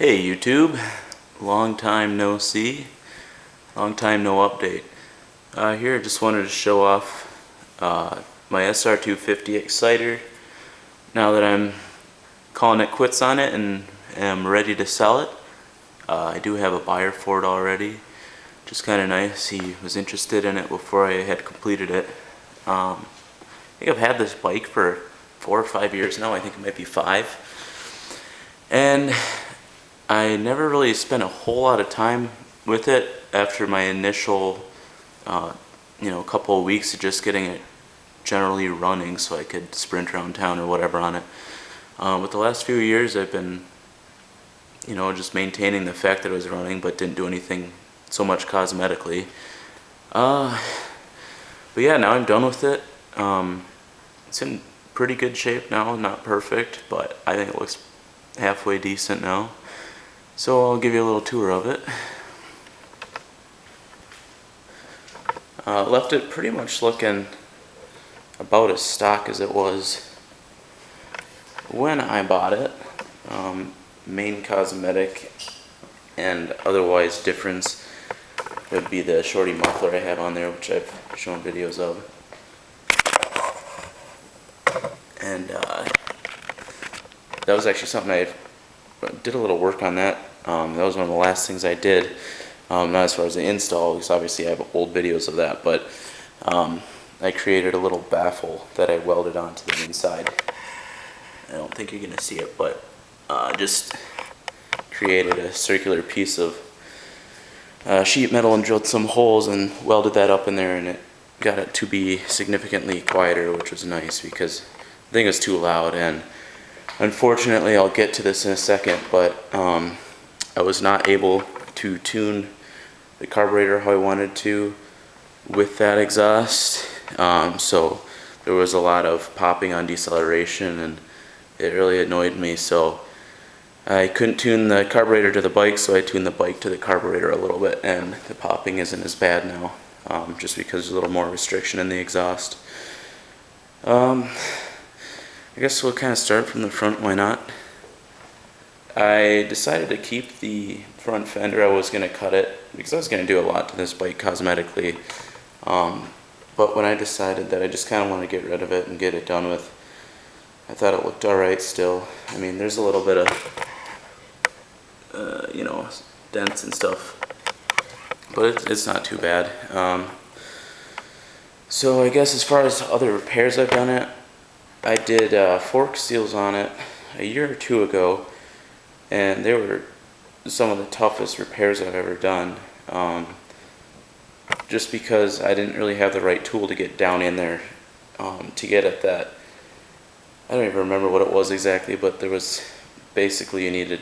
Hey YouTube, long time no see, long time no update. Here I just wanted to show off my SR250 Exciter now that I'm calling it quits on it and am ready to sell it. I do have a buyer for it already, just kind of nice. He was interested in it before I had completed it. I think I've had this bike for 4 or 5 years now. I think it might be 5. And I never really spent a whole lot of time with it after my initial, couple of weeks of just getting it generally running so I could sprint around town or whatever on it. But the last few years I've been, just maintaining the fact that it was running but didn't do anything so much cosmetically. But yeah, now I'm done with it. It's in pretty good shape now, not perfect, but I think it looks halfway decent now. So I'll give you a little tour of it. Left it pretty much looking about as stock as it was when I bought it. Main cosmetic and otherwise difference would be the shorty muffler I have on there, which I've shown videos of. And that was actually something I did a little work on that. That was one of the last things I did, not as far as the install, because obviously I have old videos of that, but I created a little baffle that I welded onto the inside. I don't think you're going to see it, but just created a circular piece of sheet metal and drilled some holes and welded that up in there, and it got it to be significantly quieter, which was nice because the thing was too loud. And unfortunately, I'll get to this in a second, but I was not able to tune the carburetor how I wanted to with that exhaust. So there was a lot of popping on deceleration, and it really annoyed me. So I couldn't tune the carburetor to the bike, so I tuned the bike to the carburetor a little bit, and the popping isn't as bad now, just because there's a little more restriction in the exhaust. I guess we'll kind of start from the front, why not? I decided to keep the front fender. I was going to cut it because I was going to do a lot to this bike cosmetically. But when I decided that I just kind of want to get rid of it and get it done with, I thought it looked alright still. I mean, there's a little bit of, dents and stuff, but it's not too bad. So I guess as far as other repairs I've done it, I did fork seals on it a year or two ago, and they were some of the toughest repairs I've ever done, just because I didn't really have the right tool to get down in there to get at that. I don't even remember what it was exactly, but there was basically you needed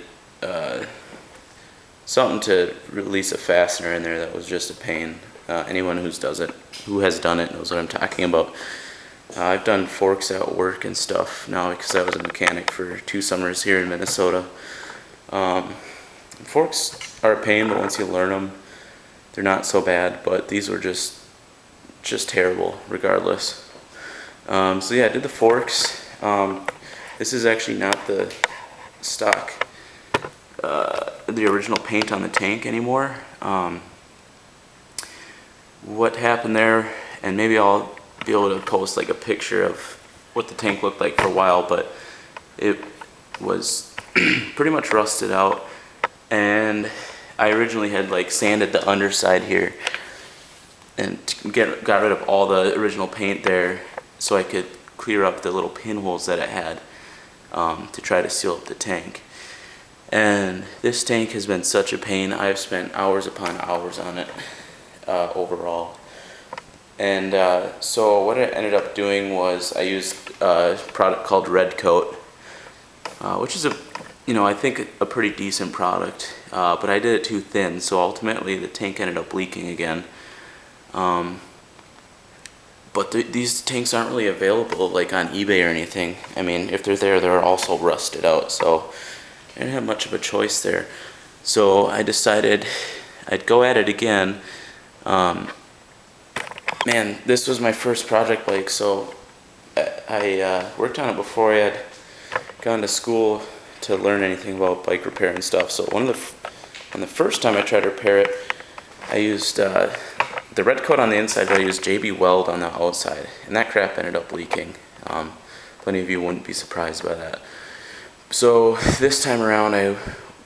something to release a fastener in there that was just a pain. Anyone who has done it knows what I'm talking about. I've done forks at work and stuff now because I was a mechanic for 2 summers here in Minnesota. Forks are a pain, but once you learn them, they're not so bad. But these were just terrible, regardless. So yeah, I did the forks. This is actually not the stock, the original paint on the tank anymore. What happened there, and maybe I'll be able to post like a picture of what the tank looked like for a while, but it was pretty much rusted out, and I originally had like sanded the underside here and got rid of all the original paint there so I could clear up the little pinholes that it had to try to seal up the tank. And this tank has been such a pain. I've spent hours upon hours on it overall. And so what I ended up doing was I used a product called Red Coat, which is I think a pretty decent product, but I did it too thin, so ultimately the tank ended up leaking again. But these tanks aren't really available like on eBay or anything. I mean, if they're there, they're also rusted out, so I didn't have much of a choice there. So I decided I'd go at it again. Man, this was my first project bike, so I worked on it before I had gone to school to learn anything about bike repair and stuff. So on the first time I tried to repair it, I used the red coat on the inside, but I used JB Weld on the outside, and that crap ended up leaking. Plenty of you wouldn't be surprised by that. So this time around, I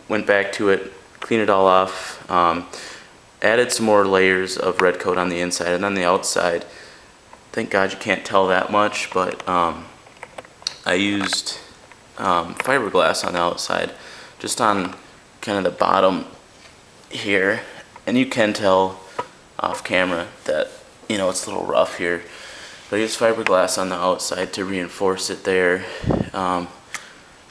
went back to it, cleaned it all off, added some more layers of red coat on the inside, and on the outside, thank God you can't tell that much, but I used fiberglass on the outside, just on kind of the bottom here, and you can tell off camera that, you know, it's a little rough here. But I used fiberglass on the outside to reinforce it there.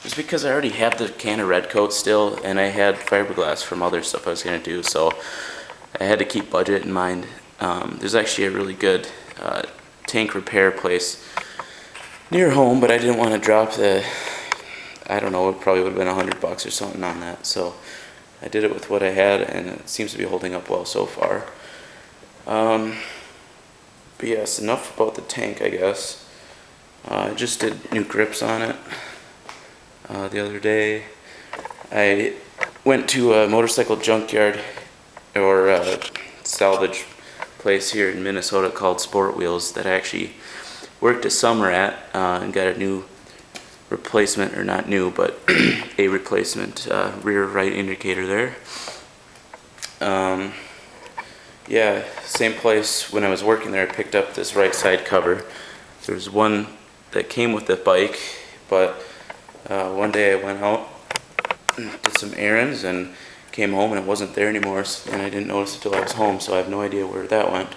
Just because I already had the can of red coat still, and I had fiberglass from other stuff I was going to do, so I had to keep budget in mind. There's actually a really good tank repair place near home, but I didn't want to drop the, I don't know, it probably would have been $100 or something on that, so I did it with what I had, and it seems to be holding up well so far. But yes, enough about the tank, I guess. I just did new grips on it the other day. I went to a motorcycle junkyard or salvage place here in Minnesota called Sport Wheels that I actually worked a summer at and got a new replacement, or not new, but a replacement rear right indicator there. Yeah, same place. When I was working there, I picked up this right side cover. There was one that came with the bike, but one day I went out, did some errands, and came home and it wasn't there anymore, and I didn't notice it until I was home, so I have no idea where that went.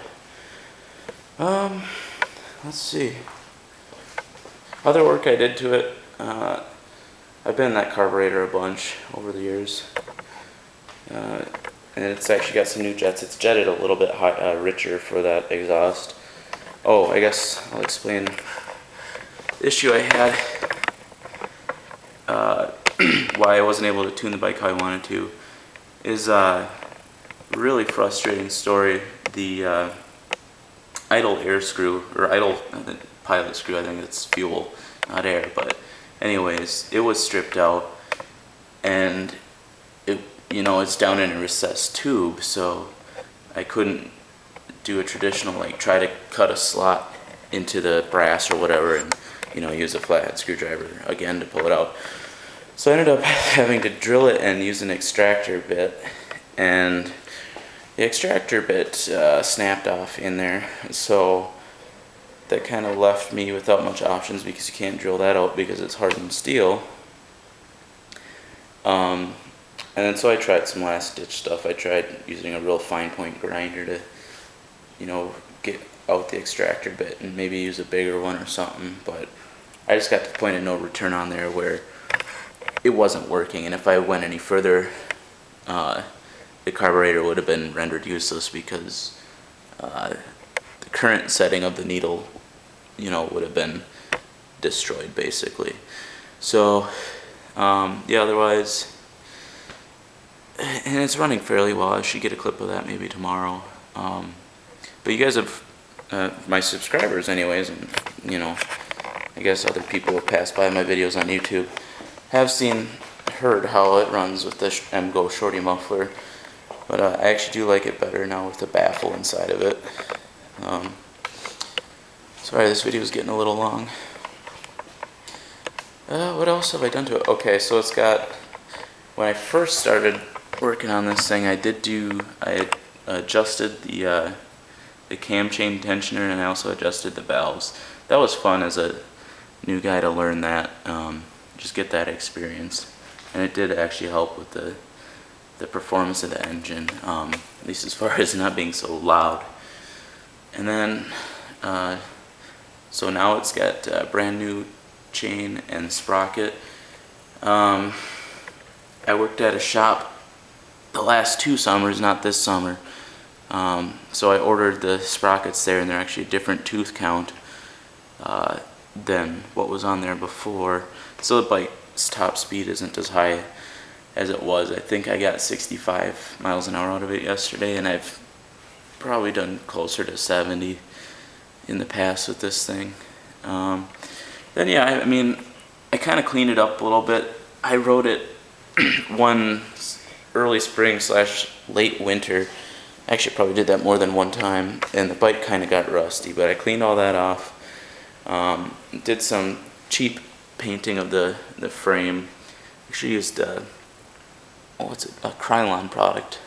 Let's see. Other work I did to it, I've been in that carburetor a bunch over the years. And it's actually got some new jets. It's jetted a little bit richer for that exhaust. Oh, I guess I'll explain the issue I had, why I wasn't able to tune the bike how I wanted to, is a really frustrating story. The idle air screw, or idle pilot screw, I think it's fuel, not air, but anyways, it was stripped out, and it, you know, it's down in a recessed tube, so I couldn't do a traditional, like, try to cut a slot into the brass or whatever and, you know, use a flathead screwdriver again to pull it out. So I ended up having to drill it and use an extractor bit, and the extractor bit snapped off in there, so that kind of left me without much options because you can't drill that out because it's hardened steel. And then so I tried some last ditch stuff. I tried using a real fine point grinder to, you know, get out the extractor bit and maybe use a bigger one or something, but I just got to the point of no return on there where it wasn't working, and if I went any further, the carburetor would have been rendered useless because the current setting of the needle, you know, would have been destroyed basically. So yeah, otherwise, and it's running fairly well. I should get a clip of that maybe tomorrow. But you guys have, my subscribers anyways, and you know, I guess other people have passed by my videos on YouTube, have heard how it runs with the MGO Shorty muffler. But I actually do like it better now with the baffle inside of it. Sorry, this video is getting a little long. What else have I done to it? Okay, so it's got, when I first started working on this thing, I adjusted the cam chain tensioner, and I also adjusted the valves. That was fun as a new guy to learn that, just get that experience. And it did actually help with the performance of the engine, at least as far as not being so loud. And then, so now it's got a brand new chain and sprocket. I worked at a shop the last 2 summers, not this summer. So I ordered the sprockets there, and they're actually a different tooth count than what was on there before. So the bike's top speed isn't as high as it was. I think I got 65 miles an hour out of it yesterday, and I've probably done closer to 70 in the past with this thing. Then yeah, I mean, I kind of cleaned it up a little bit. I rode it one early spring slash late winter. Actually, probably did that more than one time, and the bike kind of got rusty, but I cleaned all that off. Did some cheap painting of the frame. Actually used what's it? A Krylon product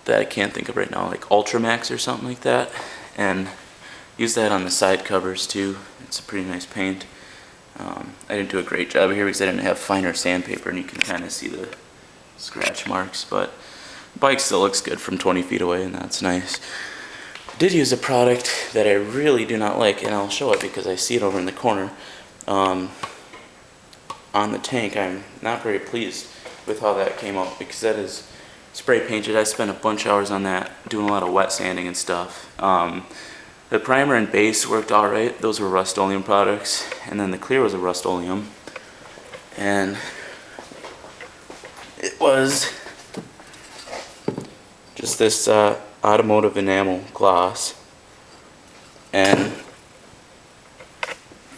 that I can't think of right now, like Ultramax or something like that, and use that on the side covers too. It's a pretty nice paint. I didn't do a great job here because I didn't have finer sandpaper, and you can kind of see the scratch marks, but the bike still looks good from 20 feet away, and that's nice. I did use a product that I really do not like, and I'll show it because I see it over in the corner. On the tank, I'm not very pleased with how that came out because that is spray painted. I spent a bunch of hours on that doing a lot of wet sanding and stuff. The primer and base worked alright. Those were Rust-Oleum products, and then the clear was a Rust-Oleum, and it was just this automotive enamel gloss. And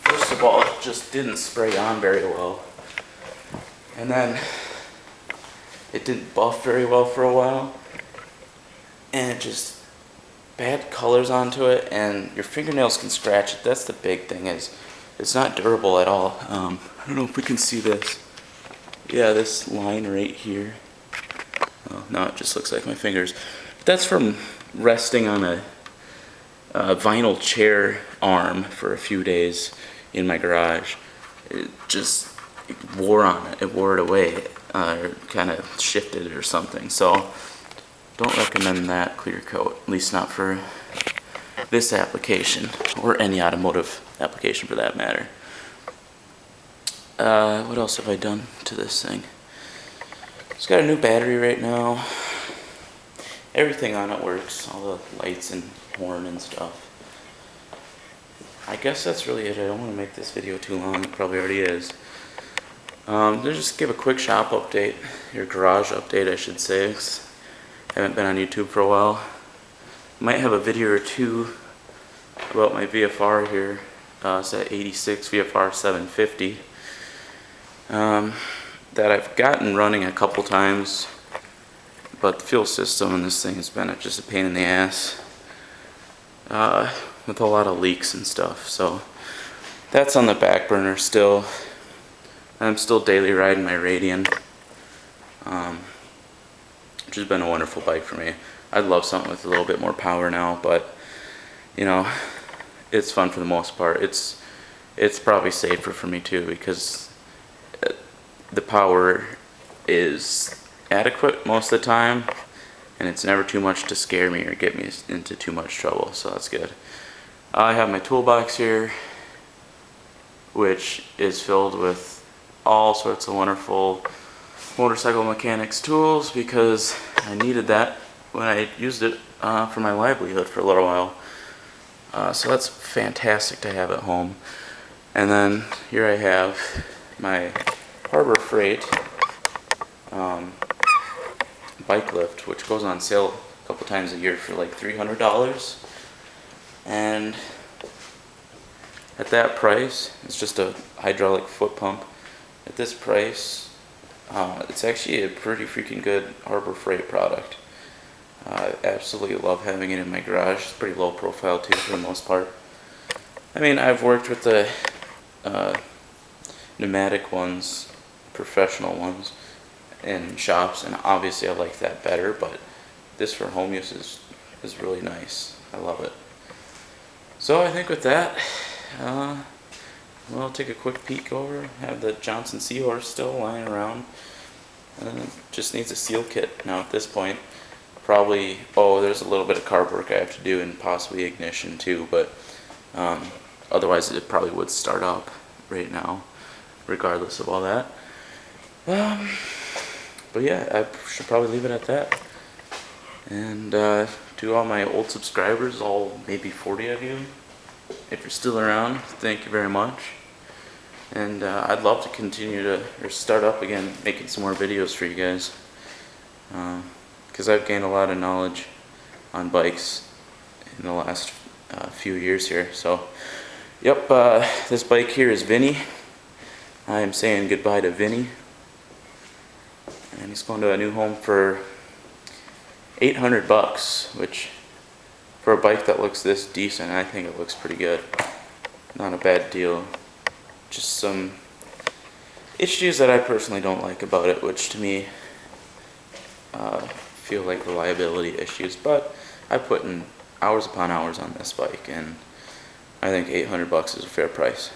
first of all, it just didn't spray on very well, and then it didn't buff very well for a while, and it just bad colors onto it, and your fingernails can scratch it. That's the big thing, is it's not durable at all. I don't know if we can see this. Yeah, this line right here. Oh, no, it just looks like my fingers. But that's from resting on a vinyl chair arm for a few days in my garage. It just wore on it. It wore it away, or kind of shifted it or something. So don't recommend that clear coat, at least not for this application, or any automotive application for that matter. What else have I done to this thing? It's got a new battery right now. Everything on it works, all the lights and horn and stuff. I guess that's really it. I don't want to make this video too long, it probably already is. Let's just give a quick shop update, your garage update I should say. I haven't been on YouTube for a while. Might have a video or two about my VFR here. It's at 86 VFR 750. That I've gotten running a couple times, but the fuel system in this thing has been just a pain in the ass, with a lot of leaks and stuff. So that's on the back burner still. I'm still daily riding my Radian. Which has been a wonderful bike for me. I'd love something with a little bit more power now, but you know, it's fun for the most part. It's probably safer for me too, because the power is adequate most of the time, and it's never too much to scare me or get me into too much trouble, so that's good. I have my toolbox here, which is filled with all sorts of wonderful motorcycle mechanics tools, because I needed that when I used it for my livelihood for a little while. So that's fantastic to have at home. And then here I have my Harbor Freight bike lift, which goes on sale a couple times a year for like $300. And at that price, it's just a hydraulic foot pump. At this price, it's actually a pretty freaking good Harbor Freight product. I absolutely love having it in my garage. It's pretty low profile too for the most part. I mean, I've worked with the pneumatic ones, professional ones, in shops, and obviously I like that better, but this for home use is really nice. I love it. So I think with that, we'll take a quick peek over. Have the Johnson Seahorse still lying around. Just needs a seal kit now at this point. Probably, there's a little bit of carb work I have to do, and possibly ignition too, but otherwise it probably would start up right now, regardless of all that. But yeah, I should probably leave it at that. And to all my old subscribers, all maybe 40 of you, if you're still around, thank you very much. And I'd love to continue or start up again making some more videos for you guys, because I've gained a lot of knowledge on bikes in the last few years here. So yep, this bike here is Vinny. I am saying goodbye to Vinny, and he's going to a new home for $800, which for a bike that looks this decent, I think it looks pretty good. Not a bad deal. Just some issues that I personally don't like about it, which to me feel like reliability issues, but I put in hours upon hours on this bike, and I think $800 is a fair price.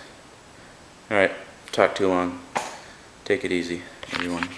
Alright, talk too long. Take it easy, everyone.